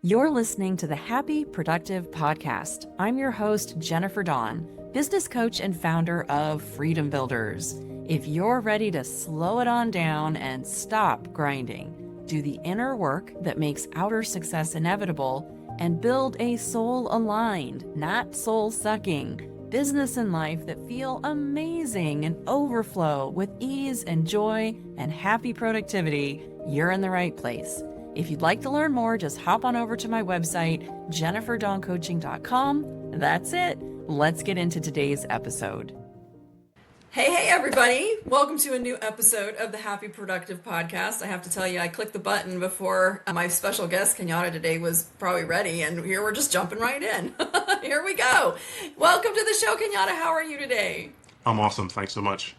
You're listening to the Happy Productive Podcast. I'm your host, Jennifer Dawn, business coach and founder of Freedom Builders. If you're ready to slow it on down and stop grinding, do the inner work that makes outer success inevitable, and build a soul-aligned, not soul-sucking, business and life that feel amazing and overflow with ease and joy and happy productivity, you're in the right place. If you'd like to learn more, just hop on over to my website, jenniferdawncoaching.com. That's it. Let's get into today's episode. Hey, everybody. Welcome to a new episode of the Happy Productive Podcast. I have to tell you, I clicked the button before my special guest, Kenyada, today was probably ready, and here we're just jumping right in. Here we go. Welcome to the show, Kenyada. How are you today? I'm awesome. Thanks so much.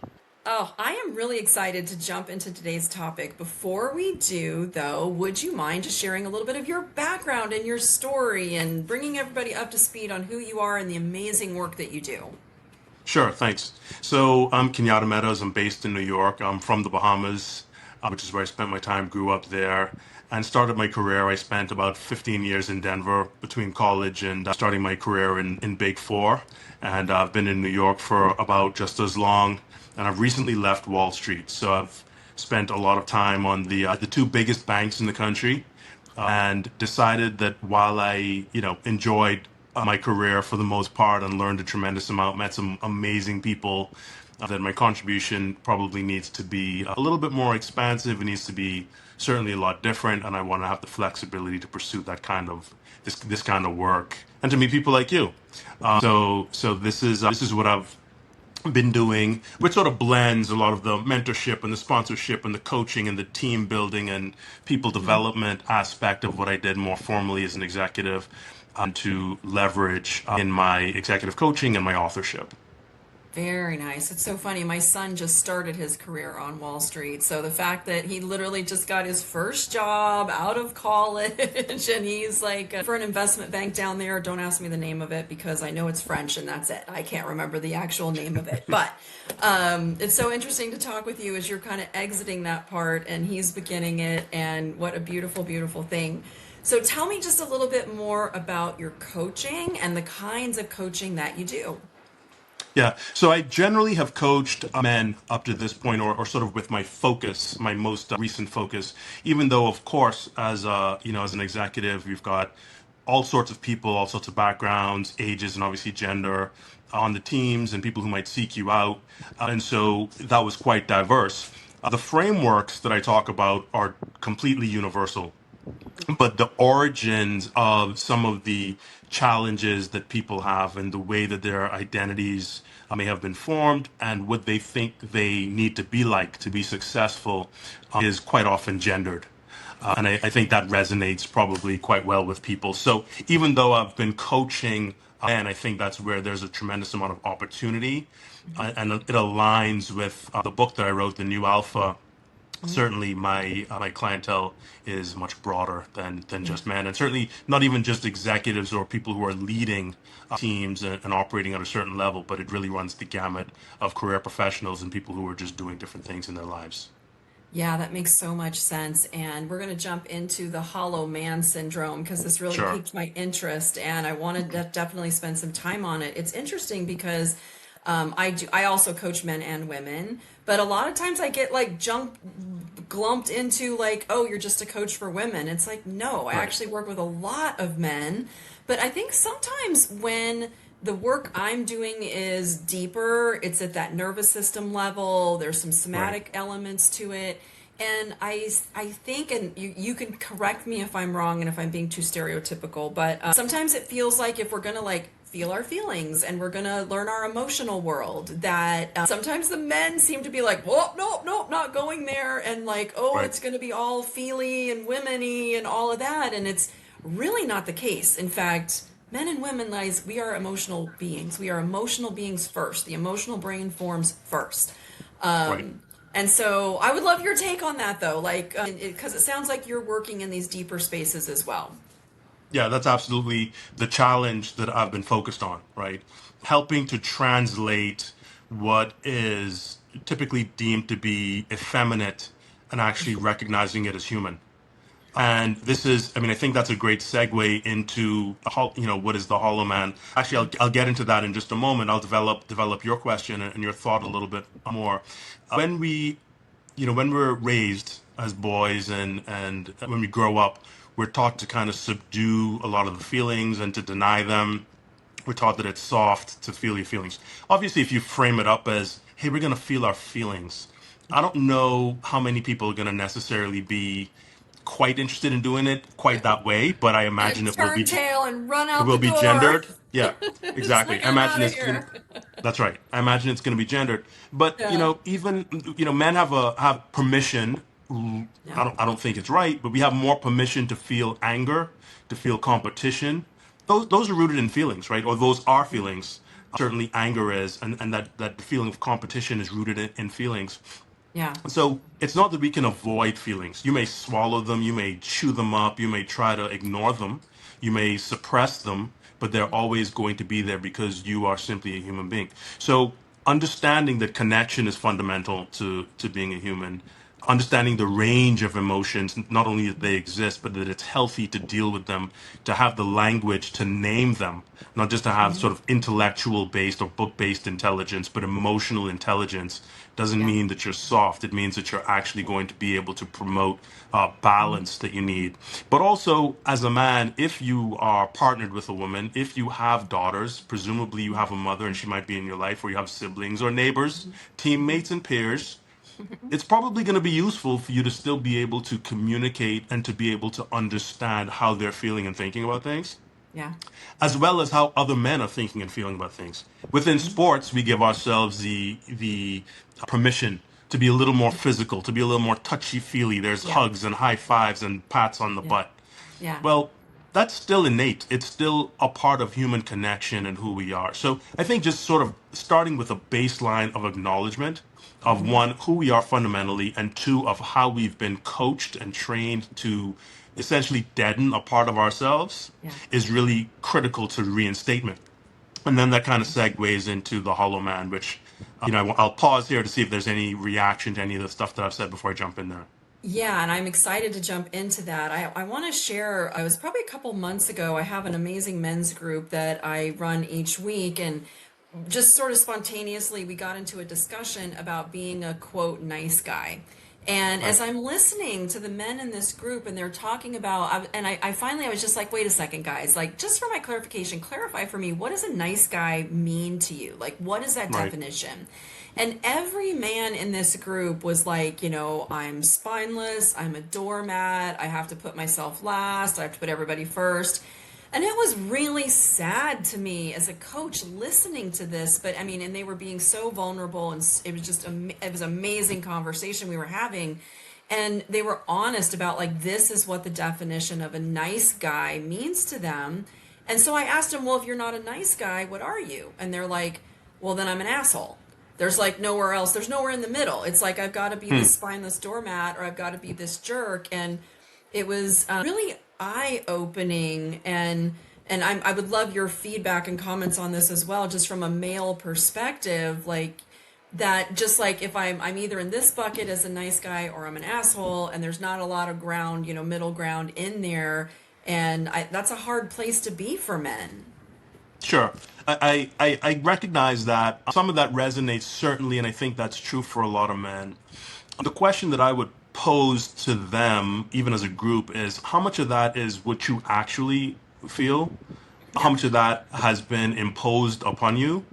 Oh, I am really excited to jump into today's topic. Before we do, though, would you mind just sharing a little bit of your background and your story and bringing everybody up to speed on who you are and the amazing work that you do? Sure, thanks. So I'm Kenyada Meadows. I'm based in New York. I'm from the Bahamas, which is where I spent my time, grew up there, and started my career. I spent about 15 years in Denver between college and starting my career in Big Four. And I've been in New York for about just as long. And I've recently left Wall Street. So I've spent a lot of time on the two biggest banks in the country, and decided that while I, enjoyed my career for the most part and learned a tremendous amount, met some amazing people, that my contribution probably needs to be a little bit more expansive. It needs to be certainly a lot different, and I want to have the flexibility to pursue that kind of this kind of work and to meet people like you. So this is what I've been doing, which sort of blends a lot of the mentorship and the sponsorship and the coaching and the team building and people development aspect of what I did more formally as an executive, to leverage in my executive coaching and my authorship. Very nice. It's so funny. My son just started his career on Wall Street. So the fact that he literally just got his first job out of college and he's like for an investment bank down there. Don't ask me the name of it because I know it's French and that's it. I can't remember the actual name of it. But it's so interesting to talk with you as you're kind of exiting that part and he's beginning it. And what a beautiful, beautiful thing. So tell me just a little bit more about your coaching and the kinds of coaching that you do. Yeah, so I generally have coached men up to this point, or sort of with my focus, my most recent focus. Even though, of course, as as an executive, you've got all sorts of people, all sorts of backgrounds, ages, and obviously gender on the teams, and people who might seek you out, and so that was quite diverse. The frameworks that I talk about are completely universal, but the origins of some of the challenges that people have and the way that their identities may have been formed and what they think they need to be like to be successful is quite often gendered. And I think that resonates probably quite well with people. So even though I've been coaching, and I think that's where there's a tremendous amount of opportunity, and it aligns with the book that I wrote, The New Alpha. Certainly my clientele is much broader than just men, and certainly not even just executives or people who are leading teams and operating at a certain level, but it really runs the gamut of career professionals and people who are just doing different things in their lives. Yeah, that makes so much sense. And we're going to jump into the hollow man syndrome because this really Sure. piqued my interest and I wanted to definitely spend some time on it. It's interesting because I also coach men and women, but a lot of times I get like glumped into like, oh, you're just a coach for women. It's like, no, I Right. actually work with a lot of men. But I think sometimes when the work I'm doing is deeper, it's at that nervous system level, there's some Right. somatic elements to it. And I think, and you can correct me if I'm wrong and if I'm being too stereotypical, but sometimes it feels like if we're going to like feel our feelings and we're going to learn our emotional world, that sometimes the men seem to be like, whoa, nope, not going there. And like, oh, Right. it's going to be all feely and womeny and all of that. And it's really not the case. In fact, men and women, guys, we are emotional beings. We are emotional beings first. The emotional brain forms first. Right. And so I would love your take on that, though, like, because it sounds like you're working in these deeper spaces as well. Yeah, that's absolutely the challenge that I've been focused on, right? Helping to translate what is typically deemed to be effeminate and actually recognizing it as human. And this is, I mean, I think that's a great segue into, what is the Hollow Man? Actually, I'll get into that in just a moment. I'll develop your question and your thought a little bit more. When we, when we're raised as boys and when we grow up, we're taught to kind of subdue a lot of the feelings and to deny them. We're taught that it's soft to feel your feelings. Obviously, if you frame it up as, hey, we're going to feel our feelings, I don't know how many people are going to necessarily be quite interested in doing it quite that way, but I imagine And turn tail and run it out will the be door. gendered. Yeah, It's exactly. like, I I'm imagine out of it's going. here. That's right. I imagine it's going to be gendered. But Yeah. even men have permission. Yeah. I don't think it's right, but we have more permission to feel anger, to feel competition. Those are rooted in feelings, right? Or those are feelings. Certainly, anger is, and that feeling of competition is rooted in feelings. Yeah. So it's not that we can avoid feelings. You may swallow them, you may chew them up, you may try to ignore them, you may suppress them, but they're always going to be there because you are simply a human being. So understanding that connection is fundamental to being a human, understanding the range of emotions, not only that they exist, but that it's healthy to deal with them, to have the language to name them, not just to have Hmm. sort of intellectual based or book based intelligence, but emotional intelligence doesn't Yeah. mean that you're soft. It means that you're actually going to be able to promote Hmm. balance that you need. But also, as a man, if you are partnered with a woman, if you have daughters, presumably you have a mother and she might be in your life, or you have siblings or neighbors, Hmm. teammates, and peers, it's probably going to be useful for you to still be able to communicate and to be able to understand how they're feeling and thinking about things, Yeah. as well as how other men are thinking and feeling about things. Within Hmm. sports, we give ourselves the permission to be a little more physical, to be a little more touchy feely. There's Yeah. hugs and high fives and pats on the Yeah. butt. Yeah. Well, that's still innate. It's still a part of human connection and who we are. So I think just sort of starting with a baseline of acknowledgement of Hmm. one, who we are fundamentally, and two, of how we've been coached and trained to essentially deaden a part of ourselves Yeah. is really critical to reinstatement. And then that kind of Yeah. segues into the Hollow Man, which, I'll pause here to see if there's any reaction to any of the stuff that I've said before I jump in there. Yeah, and I'm excited to jump into that. I want to share, I was probably a couple months ago, I have an amazing men's group that I run each week, and just sort of spontaneously, we got into a discussion about being a quote nice guy. And Right. as I'm listening to the men in this group and they're talking about, I finally, I was just like, wait a second, guys, like, just for my clarification, clarify for me, what does a nice guy mean to you? Like, what is that Right. definition? And every man in this group was like, I'm spineless, I'm a doormat, I have to put myself last, I have to put everybody first. And it was really sad to me as a coach listening to this, but I mean, and they were being so vulnerable, and it was just it was amazing conversation we were having, and they were honest about like this is what the definition of a nice guy means to them. And so I asked them, well, if you're not a nice guy, what are you? And they're like, well, then I'm an asshole. There's like nowhere else. There's nowhere in the middle. It's like I've got to be Hmm. this spineless doormat or I've got to be this jerk. And it was really eye opening. And I would love your feedback and comments on this as well, just from a male perspective. Like that, just like if I'm either in this bucket as a nice guy or I'm an asshole, and there's not a lot of ground, middle ground in there. And that's a hard place to be for men. Sure. I recognize that some of that resonates certainly, and I think that's true for a lot of men. The question that I would pose to them, even as a group, is how much of that is what you actually feel? How Yeah. much of that has been imposed upon you?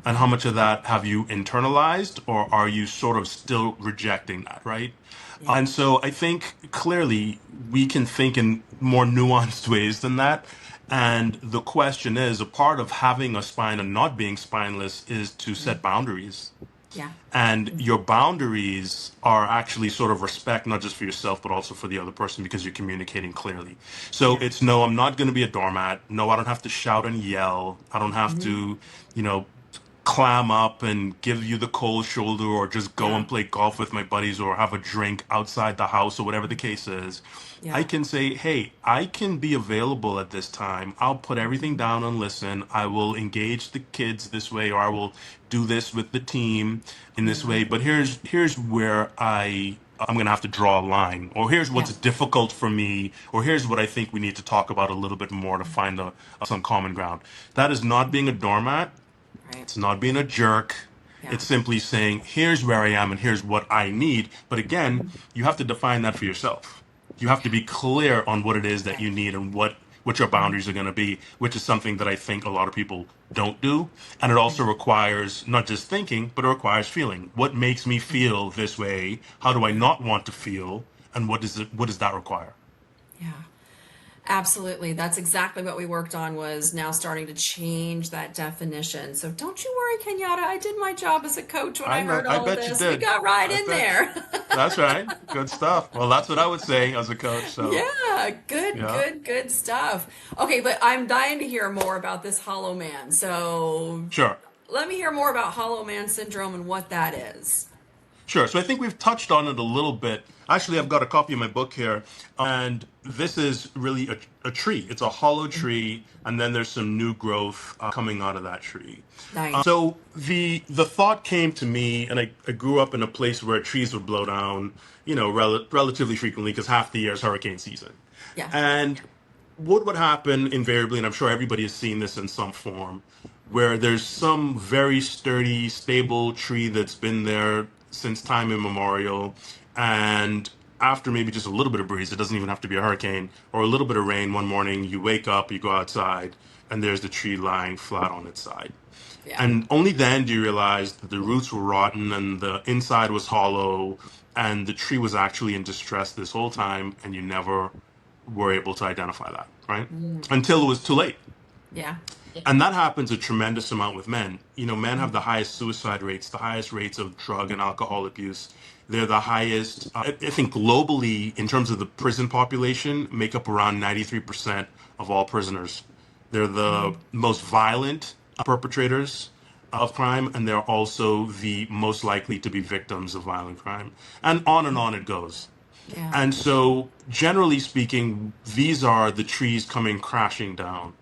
And how Yeah. much of that have you internalized, or are you sort of still rejecting that, right? Yeah. And so I think clearly we can think in more nuanced ways than that. And the question is, a part of having a spine and not being spineless is to Mm. set boundaries. Yeah. And Mm. your boundaries are actually sort of respect, not just for yourself, but also for the other person because you're communicating clearly. So Yeah. it's no, I'm not going to be a doormat. No, I don't have to shout and yell. I don't have Hmm. to, you know, clam up and give you the cold shoulder or just go Yeah. and play golf with my buddies or have a drink outside the house or whatever the case is. I Yeah. can say, hey, I can be available at this time. I'll put everything down and listen. I will engage the kids this way, or I will do this with the team in this Hmm. way. But here's where I I'm going to have to draw a line, or here's Yeah. what's difficult for me, or here's what I think we need to talk about a little bit more to find some common ground. That is not being a doormat. Right. It's not being a jerk. Yeah. It's simply saying, here's where I am and here's what I need. But again, you have to define that for yourself. You have to be clear on what it is that Right. you need and what your boundaries are going to be, which is something that I think a lot of people don't do. And it also Right. requires not just thinking, but it requires feeling. What makes me feel this way? How do I Yeah. not want to feel? And what does that require? Yeah. Absolutely. That's exactly what we worked on, was now starting to change that definition. So don't you worry, Kenyatta. I did my job as a coach when I I know. heard I all of bet you this. We did. got right I in bet. there. That's right. Good stuff. Well, that's what I would say as a coach. So, Yeah, good, yeah. good, good stuff. Okay, but I'm dying to hear more about this hollow man. So Sure. let me hear more about hollow man syndrome and what that is. Sure. So I think we've touched on it a little bit. Actually, I've got a copy of my book here, and this is really a tree. It's a hollow tree, and then there's some new growth coming out of that tree. Nice. So the thought came to me, and I grew up in a place where trees would blow down, relatively frequently because half the year is hurricane season. Yeah. And what would happen invariably, and I'm sure everybody has seen this in some form, where there's some very sturdy, stable tree that's been there since time immemorial, and after maybe just a little bit of breeze, it doesn't even have to be a hurricane, or a little bit of rain one morning, you wake up, you go outside, and there's the tree lying flat on its side. Yeah. And only then do you realize that the roots were rotten and the inside was hollow and the tree was actually in distress this whole time, and you never were able to identify that, right? Mm. Until it was too late. Yeah. And that happens a tremendous amount with men. Men have the highest suicide rates, the highest rates of drug and alcohol abuse. They're the highest, I think globally, in terms of the prison population, make up around 93% of all prisoners. They're the Mm. most violent perpetrators of crime, and they're also the most likely to be victims of violent crime. And on it goes. Yeah. And so, generally speaking, these are the trees coming crashing down.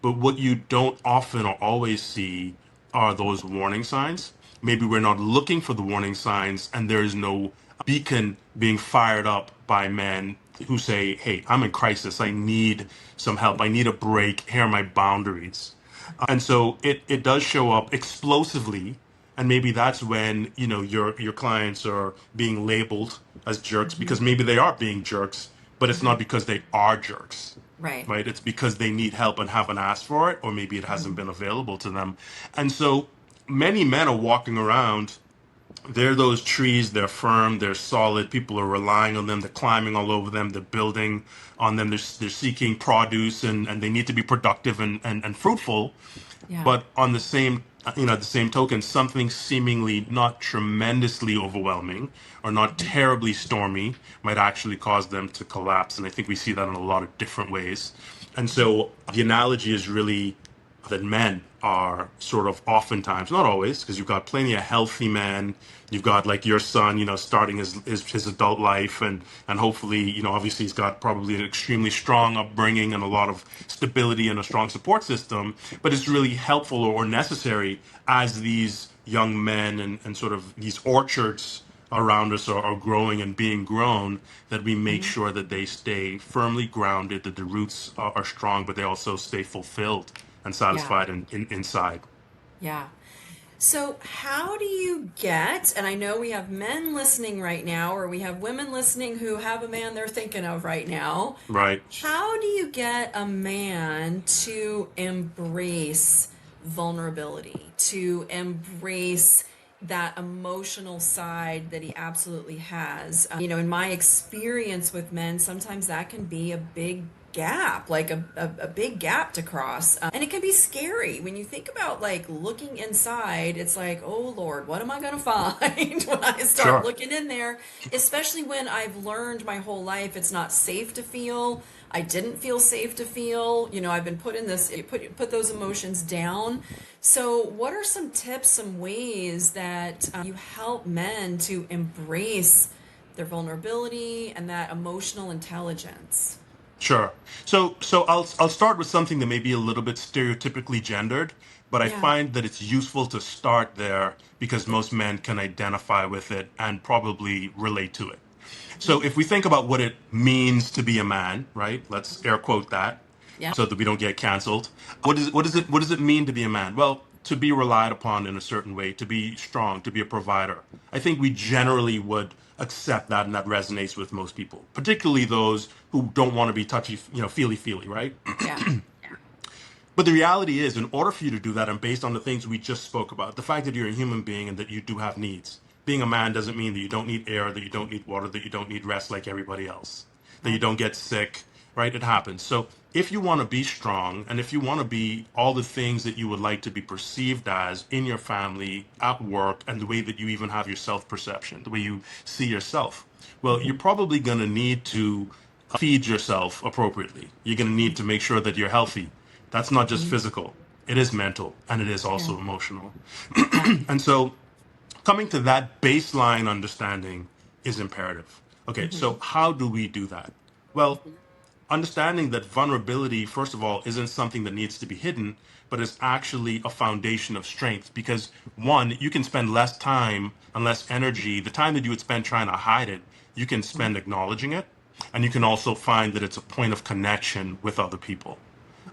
But what you don't often or always see are those warning signs. Maybe we're not looking for the warning signs, and there is no beacon being fired up by men who say, hey, I'm in crisis. I need some help. I need a break. Here are my boundaries. And so it does show up explosively, and maybe that's when your clients are being labeled as jerks Hmm. because maybe they are being jerks, but it's Hmm. not because they are jerks, Right. right? It's because they need help and haven't asked for it, or maybe it hasn't Hmm. been available to them. And so many men are walking around, they're those trees, they're firm, they're solid, people are relying on them, they're climbing all over them, they're building on them, they're seeking produce, and they need to be productive and fruitful. Yeah. But on the same, the same token, something seemingly not tremendously overwhelming or not Hmm. terribly stormy might actually cause them to collapse. And I think we see that in a lot of different ways. And so the analogy is really that men are sort of oftentimes, not always, because you've got plenty of healthy men. You've got like your son, starting his adult life, and hopefully, obviously he's got probably an extremely strong upbringing and a lot of stability and a strong support system. But it's really helpful or necessary as these young men and sort of these orchards around us are growing and being grown, that we make Hmm. sure that they stay firmly grounded, that the roots are strong, but they also stay fulfilled and Yeah. satisfied inside. Yeah. So, how do you get, and I know we have men listening right now, or we have women listening who have a man they're thinking of right now. Right. How do you get a man to embrace vulnerability, to embrace that emotional side that he absolutely has? In my experience with men, sometimes that can be a big gap, like a big gap to cross. And it can be scary when you think about like looking inside. It's like, oh Lord, what am I going to find when I start Sure. looking in there? Especially when I've learned my whole life it's not safe to feel. I didn't feel safe to feel. I've been put in this, put those emotions down. So, what are some tips, some ways that you help men to embrace their vulnerability and that emotional intelligence? Sure. So I'll start with something that may be a little bit stereotypically gendered, but I Yeah. find that it's useful to start there because Good. most men can identify with it and probably relate to it. So if we think about what it means to be a man, right? Let's air quote that Yeah. so that we don't get canceled. What does it mean to be a man? Well, to be relied upon in a certain way, to be strong, to be a provider. I think we generally would accept that, and that resonates with most people, particularly those who don't want to be touchy, feely, right? Yeah. But the reality is, in order for you to do that, and based on the things we just spoke about, the fact that you're a human being and that you do have needs, being a man doesn't mean that you don't need air, that you don't need water, that you don't need rest like everybody else, that you Right. don't get sick, right? It happens. So if you want to be strong and if you want to be all the things that you would like to be perceived as in your family, at work, and the way that you even have your self perception, the way you see yourself, well, you're probably going to need to feed yourself appropriately. You're going to need to make sure that you're healthy. That's not just Mhm. physical, it is mental and it is Yeah. also emotional. Yeah. And so coming to that baseline understanding is imperative. Okay, Hmm. so how do we do that? Well, understanding that vulnerability, first of all, isn't something that needs to be hidden, but is actually a foundation of strength. Because one, you can spend less time and less energy, the time that you would spend trying to hide it, you can spend acknowledging it. And you can also find that it's a point of connection with other people,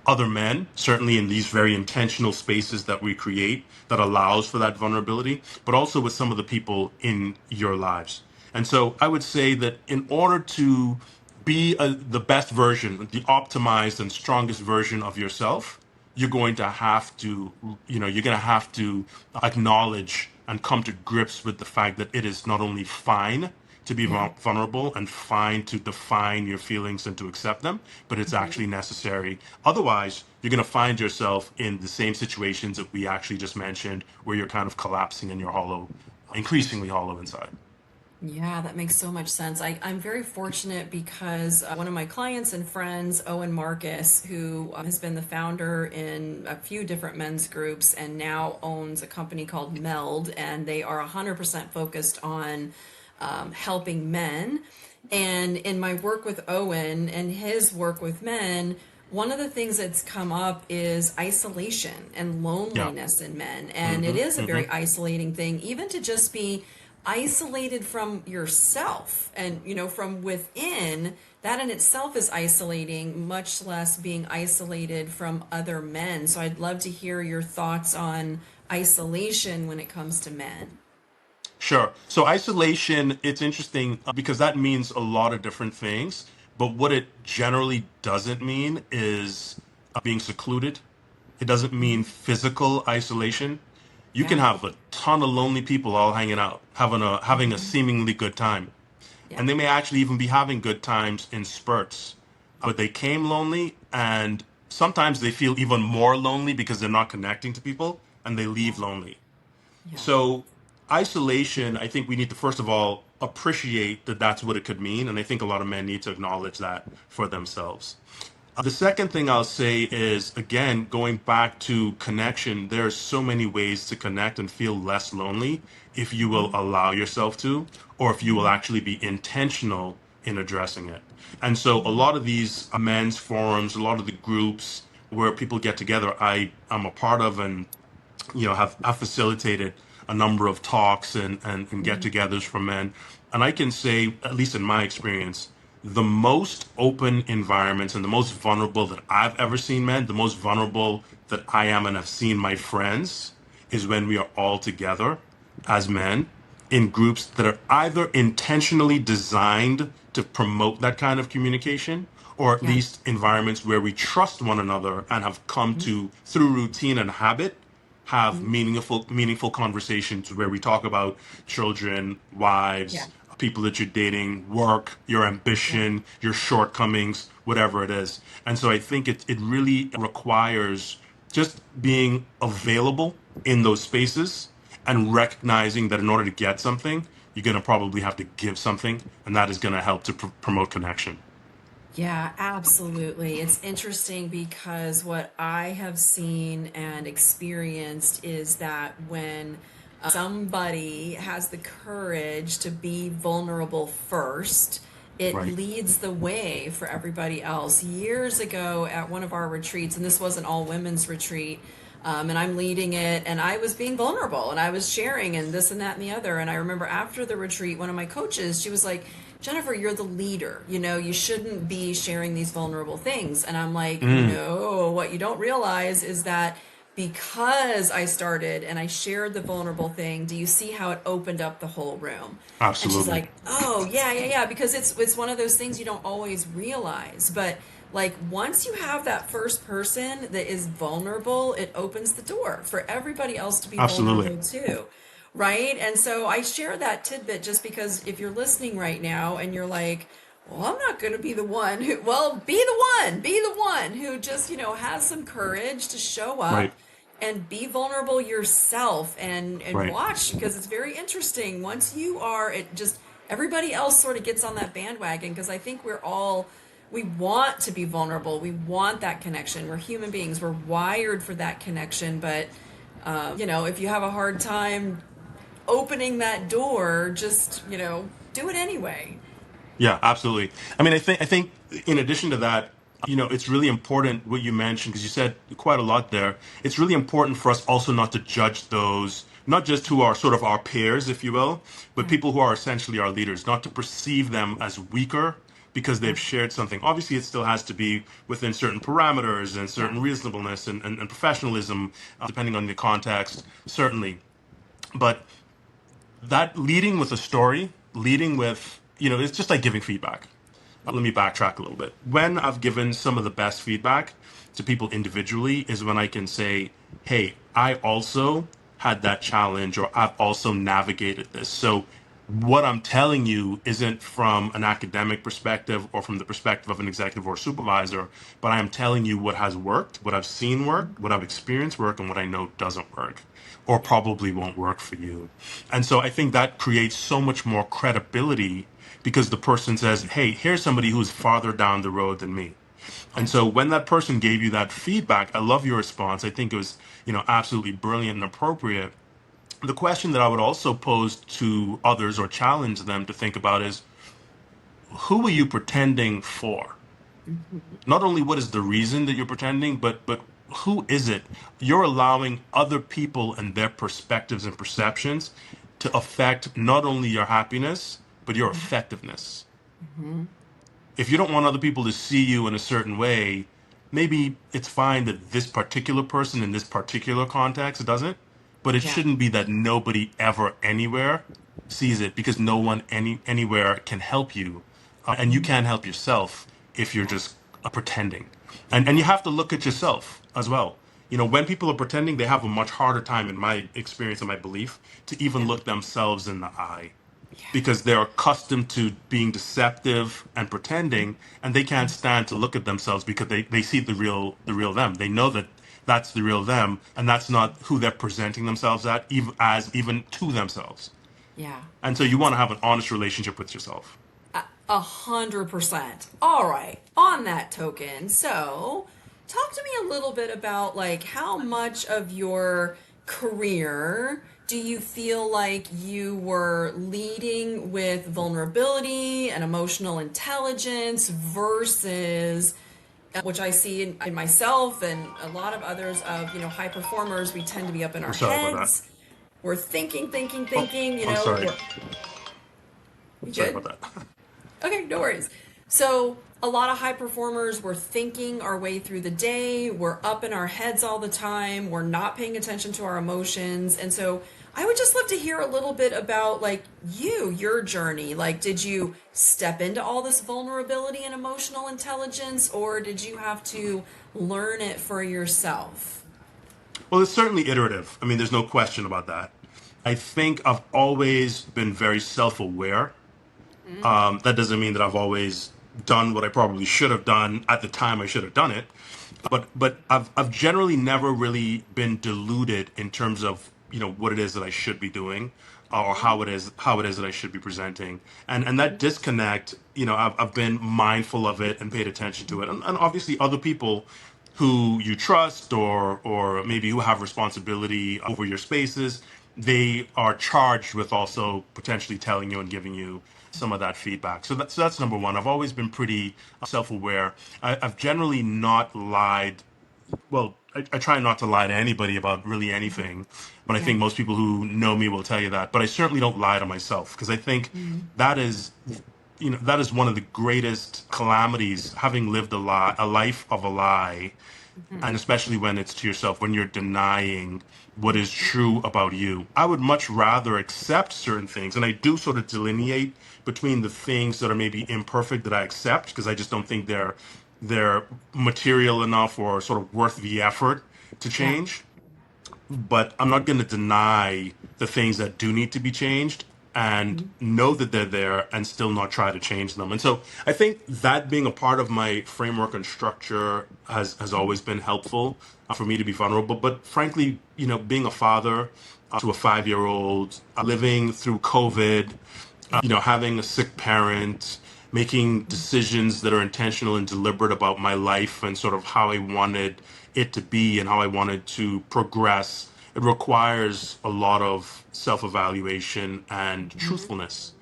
other men, certainly in these very intentional spaces that we create that allows for that vulnerability, but also with some of the people in your lives. And so I would say that in order to be the best version, the optimized and strongest version of yourself, you're going to have to, you're going to have to acknowledge and come to grips with the fact that it is not only fine to be Yeah. vulnerable and fine to define your feelings and to accept them, but it's Hmm. actually necessary. Otherwise, you're going to find yourself in the same situations that we actually just mentioned, where you're kind of collapsing and you're hollow, increasingly hollow inside. Yeah, that makes so much sense. I'm very fortunate because one of my clients and friends, Owen Marcus, who has been the founder in a few different men's groups and now owns a company called Meld, and they are 100% focused on helping men. And in my work with Owen and his work with men, one of the things that's come up is isolation and Yeah. loneliness in men. And it Hmm. is a Hmm. very isolating thing, even to just be isolated from yourself and, from within. That in itself is isolating, much less being isolated from other men. So I'd love to hear your thoughts on isolation when it comes to men. Sure. So isolation, it's interesting because that means a lot of different things. But what it generally doesn't mean is being secluded. It doesn't Hmm. mean physical isolation. You can Yeah. have a ton of lonely people all hanging out, having a Hmm. seemingly good time. Yeah. And they may actually even be having good times in spurts. But they came lonely, and sometimes they feel even more lonely because they're not connecting to people and they Yeah. leave lonely. Yeah. So, isolation, I think we need to first of all appreciate that that's what it could mean. And I think a lot of men need to acknowledge that for themselves. The second thing I'll say is, again, going back to connection, there are so many ways to connect and feel less lonely if you will Hmm. allow yourself to, or if you will Hmm. actually be intentional in addressing it. And so, a Hmm. lot of these men's forums, a lot of the groups where people get together, I'm a part of, and have facilitated a number of talks and Hmm. get-togethers for men. And I can say, at least in my experience, the most open environments and the most vulnerable that I've ever seen men, the most vulnerable that I am and have seen my friends, is when we are all together as men in groups that are either intentionally designed to promote that kind of communication, or at Yeah. least environments where we trust one another and have come Hmm. to, through routine and habit, have Hmm. meaningful conversations where we talk about children, Yeah. wives, people that you're dating, work, your Yeah. ambition, your shortcomings, whatever it is. And so I think it really requires just being available in those spaces and recognizing that in order to get something, you're going to probably have to give something, and that is going to help to promote connection. Yeah, absolutely. It's interesting because what I have seen and experienced is that when somebody has the courage to be vulnerable first, it Right. leads the way for everybody else. Years ago at one of our retreats, and this was an all women's retreat, and I'm leading it, and I was being vulnerable, and I was sharing, and this and that and the other. And I remember after the retreat, one of my coaches, she was like, Jennifer, you're the leader. You shouldn't be sharing these vulnerable things. And I'm like, Mm, no, what you don't realize is that because I started and I shared the vulnerable thing, do you see how it opened up the whole room? And she's absolutely. like, oh, yeah, yeah, yeah, because it's one of those things you don't always realize. But like once you have that first person that is vulnerable, it opens the door for everybody else to be Absolutely. vulnerable too. Right? And so I share that tidbit just because if you're listening right now and you're like, well, I'm not going to be the one who, well, be the one who just, has some courage to show Right. up and be vulnerable yourself and Right. watch because it's very interesting. Once you are, it just, everybody else sort of gets on that bandwagon because I think we want to be vulnerable. We want that connection. We're human beings. We're wired for that connection. But, if you have a hard time opening that door, just, do it anyway. Yeah, absolutely. I think in addition to that, it's really important what you mentioned because you said quite a lot there. It's really important for us also not to judge those, not just who are sort of our peers, if you will, but Yeah. people who are essentially our leaders, not to perceive them as weaker because Yeah. they've shared something. Obviously, it still has to be within certain parameters and Yeah. certain reasonableness and professionalism, depending on the context, certainly. But that leading with a story, leading with, it's just like giving feedback. Let me backtrack a little bit. When I've given some of the best feedback to people individually is when I can say, hey, I also had that challenge or I've also navigated this. So what I'm telling you isn't from an academic perspective or from the perspective of an executive or supervisor, but I am telling you what has worked, what I've seen work, what I've experienced work, and what I know doesn't work or Yeah. probably won't work for you. And so I think that creates so much more credibility because the person says, hey, here's somebody who's farther down the road than me. And Yeah. so when that person gave you that feedback, I love your response. I think it was, absolutely brilliant and appropriate. The question that I would also pose to others or challenge them to think about is who are you pretending for? Mhm. Not only what is the reason that you're pretending, but who is it? You're allowing other people and their perspectives and perceptions to affect not only your happiness, but your Mhm. effectiveness. Mhm. If you don't want other people to see you in a certain way, maybe it's fine that this particular person in this particular context doesn't, but it Yeah. shouldn't be that nobody ever anywhere sees it because no one anywhere can help you, and you Mhm. can't help yourself if you're Yeah. just pretending. And you Yeah. have to look at yourself as well. When people are pretending, they have a much harder time, in my experience and my belief, to even Yeah. look themselves in the eye Yeah. because they're accustomed to being deceptive and pretending, and they can't stand to look at themselves because they see the real them. They know that that's the real them, and that's not who they're presenting themselves at even to themselves. Yeah. And so you want to have an honest relationship with yourself. 100%. All right. On that token, so talk to me a little bit about like how much of your career do you feel like you were leading with vulnerability and emotional intelligence versus which I see in myself and a lot of others of, high performers, we tend to be up in I'm our sorry about that. heads. We're thinking, thinking, Oh, thinking, I'm sorry. we're, you Sorry good? about that. Okay, no worries. So, a lot of high performers, we're thinking our way through the day, we're up in our heads all the time, we're not paying attention to our emotions. And so, I would just love to hear a little bit about like your journey. Like, did you step into all this vulnerability and emotional intelligence, or did you have to learn it for yourself? Well, it's certainly iterative. I mean, there's no question about that. I think I've always been very self-aware. Mm, That doesn't mean that I've always done what I probably should have done at the time I should have done it. But I've generally never really been deluded in terms of what it is that I should be doing, or mm, how it is that I should be presenting, and that disconnect. I've been mindful of it and paid attention to it, and obviously other people who you trust or maybe who have responsibility over your spaces, they are charged with also potentially telling you and giving you some of that feedback. So that's number one. I've always been pretty self-aware. I've generally not lied well, I try not to lie to anybody about really Mhm. anything, but I Yeah. think most people who know me will tell you that. But I certainly don't lie to myself because I think Mhm. that is, that is one of the greatest calamities, having lived a life of a lie, and Mhm. especially when it's to yourself, when you're denying what is Mhm. true about you. I would much rather accept certain things, and I do sort of delineate between the things that are maybe imperfect that I accept because I just don't think they're material enough or sort of worth the effort to Yeah. change, but I'm not going to deny the things that do need to be changed and Mhm. know that they're there and still not try to change them. And so I think that being a part of my framework and structure has Mhm. always been helpful for me to be vulnerable. But frankly, being a father to a 5-year old, living through COVID, Yeah. having a sick parent, making Mhm. decisions that are intentional and deliberate about my life and sort of how I wanted it to be and how I wanted to progress. It requires a lot of self evaluation and Mhm. truthfulness.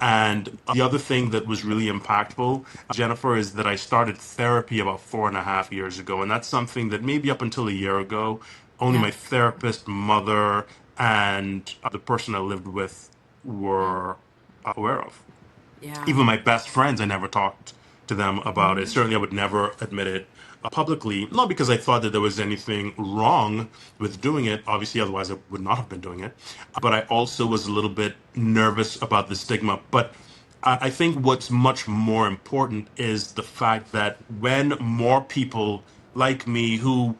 And the other thing that was really impactful, Jennifer, is that I started therapy about 4.5 years ago. And that's something that maybe up until a year ago, only Yeah. my therapist, mother, and the person I lived with Mm. were aware of. Yeah. Even my best friends, I never talked to them about it. Mhm. Certainly, I would never admit it publicly, not because I thought that there was anything wrong with doing it. Obviously, otherwise, I would not have been doing it. But I also was a little bit nervous about the stigma. But I think what's much more important is the fact that when more people like me who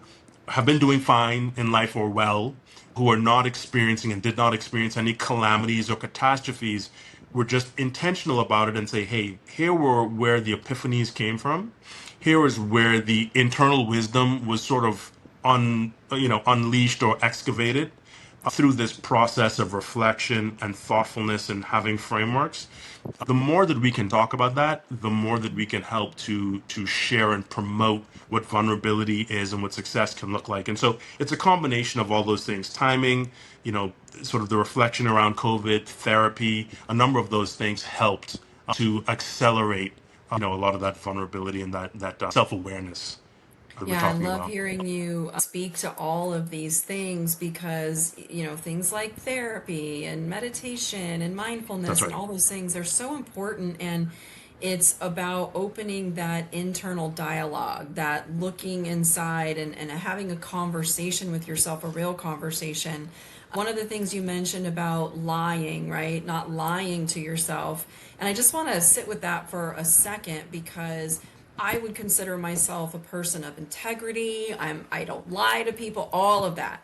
have been doing fine in life or well, who are not experiencing and did not experience any calamities or catastrophes, were just intentional about it and say, hey, here were where the epiphanies came from. Here is where the internal wisdom was sort of unleashed or excavated through this process of reflection and thoughtfulness and having frameworks. The more that we can talk about that, the more that we can help to share and promote what vulnerability is and what success can look like. And so it's a combination of all those things: timing, sort of the reflection around COVID, therapy. A number of those things helped to accelerate a lot of that vulnerability and that self-awareness that we're Yeah, I talking love about. hearing you speak to all of these things because, things like therapy and meditation and That's mindfulness and right. all those things are so important. And it's about opening that internal dialogue, that looking inside and having a conversation with yourself, a real conversation. One of the things you mentioned about lying, right? Not lying to yourself. And I just want to sit with that for a second because I would consider myself a person of integrity. I don't lie to people, all of that.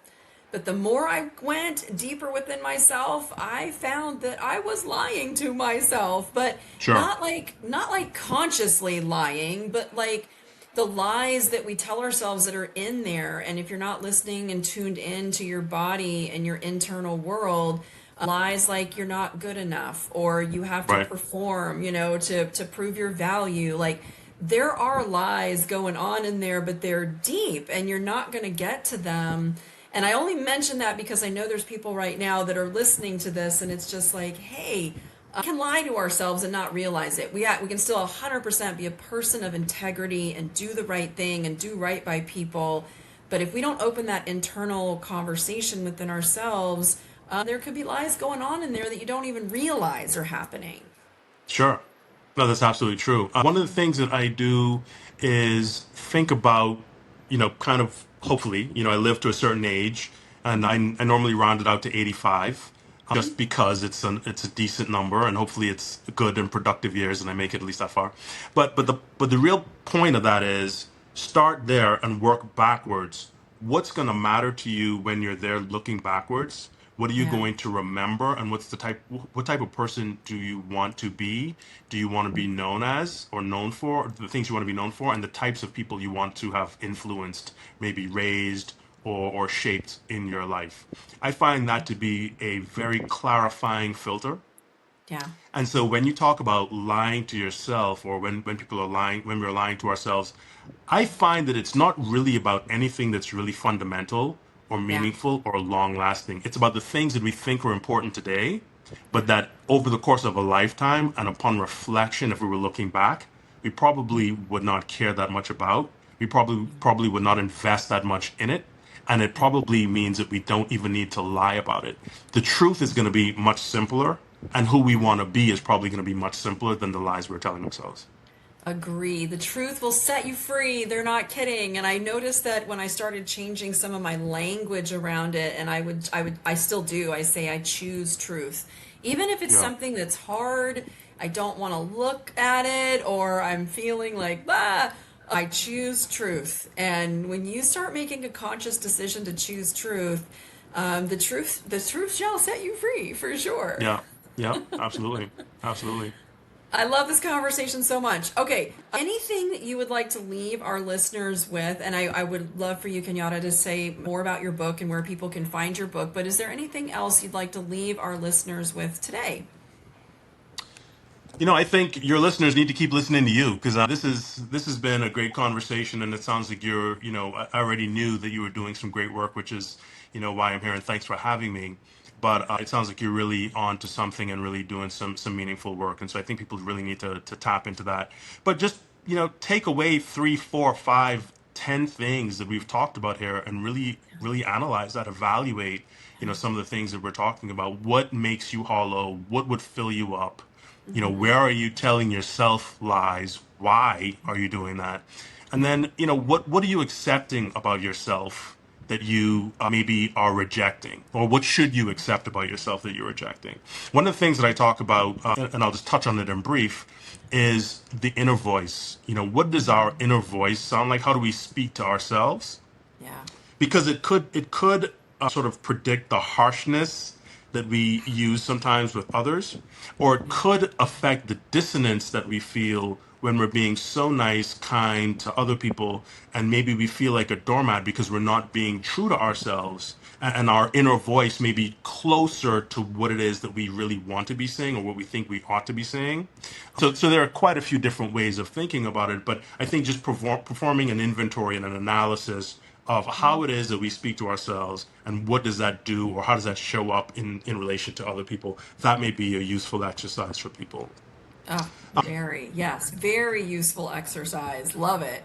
But the more I went deeper within myself, I found that I was lying to myself, but Sure. not like consciously lying, but like the lies that we tell ourselves that are in there. And if you're not listening and tuned in to your body and your internal world, lies like you're not good enough or you have to Right. perform, to prove your value. Like there are lies going on in there, but they're deep and you're not going to get to them. And I only mention that because I know there's people right now that are listening to this and it's just like, hey, we can lie to ourselves and not realize it. We can still 100% be a person of integrity and do the right thing and do right by people. But if we don't open that internal conversation within ourselves, there could be lies going on in there that you don't even realize are happening. Sure. No, that's absolutely true. One of the things that I do is think about, kind of hopefully, I live to a certain age, and Mm-hmm. I normally round it out to 85, Mm-hmm. just because it's a decent number, and hopefully it's good and productive years, and I make it at least that far. But the real point of that is start there and work backwards. What's going to matter to you when you're there looking backwards? What are you Yeah. going to remember, and what type of person do you want to be? Do you want to be known as or known for the things you want to be known for, and the types of people you want to have influenced, maybe raised or shaped in your life? I find that to be a very clarifying filter. Yeah. And so when you talk about lying to yourself, or when people are lying, when we're lying to ourselves, I find that it's not really about anything that's really fundamental or Yeah. meaningful or long lasting. It's about the things that we think are important today, but Yeah. that over the course of a lifetime and upon reflection, if we were looking back, we probably would not care that much about. we probably would not invest that much in it. And it probably means that we don't even need to lie about it. The truth is going to be much simpler, and who we want to be is probably going to be much simpler than the lies we're telling ourselves. Agree. The truth will set you free. They're not kidding. And I noticed that when I started changing some of my language around it, and I still do. I say I choose truth. Even if it's Yeah. something that's hard, I don't want to look at it, or I'm feeling like, ah, I choose truth. And when you start making a conscious decision to choose truth, the truth shall set you free for sure. Yeah. Yeah. Absolutely. Absolutely. I love this conversation so much. Okay, anything that you would like to leave our listeners with? And I would love for you, Kenyada, to say more about your book and where people can find your book. But is there anything else you'd like to leave our listeners with today? I think your listeners need to keep listening to you, because this has been a great conversation, and it sounds like I already knew that you were doing some great work, which is why I'm here, and thanks for having me. But it sounds like you're really on to something and really doing some meaningful work, and so I think people really need to tap into that. But just take away 3, 4, 5, 10 things that we've talked about here, and really analyze that, evaluate some of the things that we're talking about. What makes you hollow? What would fill you up? Where are you telling yourself lies? Why are you doing that? And then what are you accepting about yourself that you maybe are rejecting? Or what should you accept about yourself that you're rejecting? One of the things that I talk about, and I'll just touch on it in brief, is the inner voice. What does our inner voice sound like? How do we speak to ourselves? Yeah. Because it could sort of predict the harshness that we use sometimes with others, or it could affect the dissonance that we feel when we're being so nice, kind to other people, and maybe we feel like a doormat because we're not being true to ourselves, and our inner voice may be closer to what it is that we really want to be saying, or what we think we ought to be saying. So there are quite a few different ways of thinking about it, but I think just performing an inventory and an analysis of how it is that we speak to ourselves, and what does that do, or how does that show up in relation to other people, that may be a useful exercise for people. Oh, yes, very useful exercise. Love it.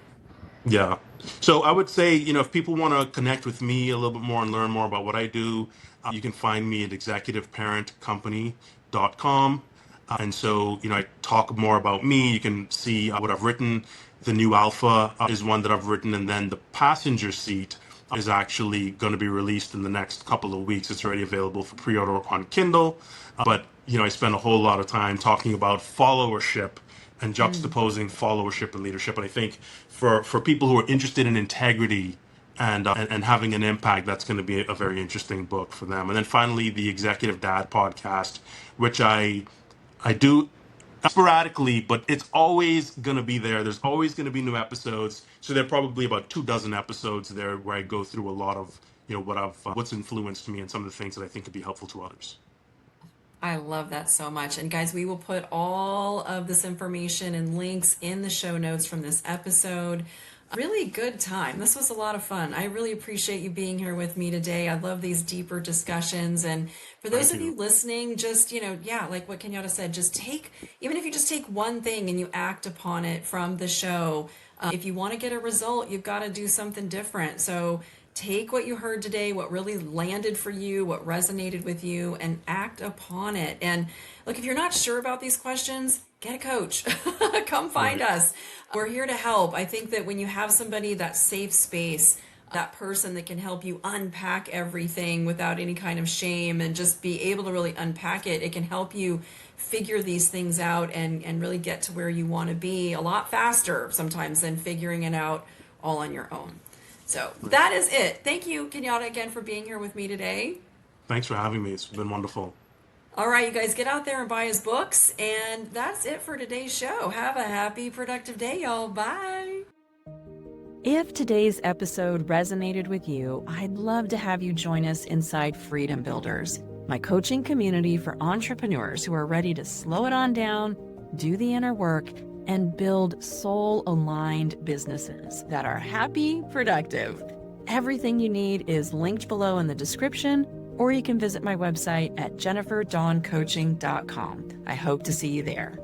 Yeah. So I would say, if people want to connect with me a little bit more and learn more about what I do, you can find me at executiveparentcompany.com. And so, I talk more about me. You can see what I've written. The new Alpha is one that I've written. And then the passenger seat is actually going to be released in the next couple of weeks. It's already available for pre-order on Kindle. But, I spend a whole lot of time talking about followership and juxtaposing followership and leadership. And I think for people who are interested in integrity and having an impact, that's going to be a very interesting book for them. And then finally, the Executive Dad podcast, which I do sporadically, but it's always going to be there. There's always going to be new episodes. So there are probably about 24 episodes there where I go through a lot of what's influenced me and some of the things that I think could be helpful to others. I love that so much. And guys, we will put all of this information and links in the show notes from this episode. Really good time. This was a lot of fun. I really appreciate you being here with me today. I love these deeper discussions. And for those of you listening, just, like what Kenyada said, even if you just take one thing and you act upon it from the show, if you want to get a result, you've got to do something different. So take what you heard today, what really landed for you, what resonated with you, and act upon it. And look, if you're not sure about these questions, get a coach. Come find us. We're here to help. I think that when you have somebody, that safe space, that person that can help you unpack everything without any kind of shame and just be able to really unpack it, it can help you figure these things out and really get to where you want to be a lot faster sometimes than figuring it out all on your own. So that is it. Thank you, Kenyada, again for being here with me today. Thanks for having me. It's been wonderful. All right, you guys, get out there and buy his books. And that's it for today's show. Have a happy, productive day, y'all. Bye. If today's episode resonated with you, I'd love to have you join us inside Freedom Builders, my coaching community for entrepreneurs who are ready to slow it on down, do the inner work, and build soul-aligned businesses that are happy, productive. Everything you need is linked below in the description, or you can visit my website at jenniferdawncoaching.com. I hope to see you there.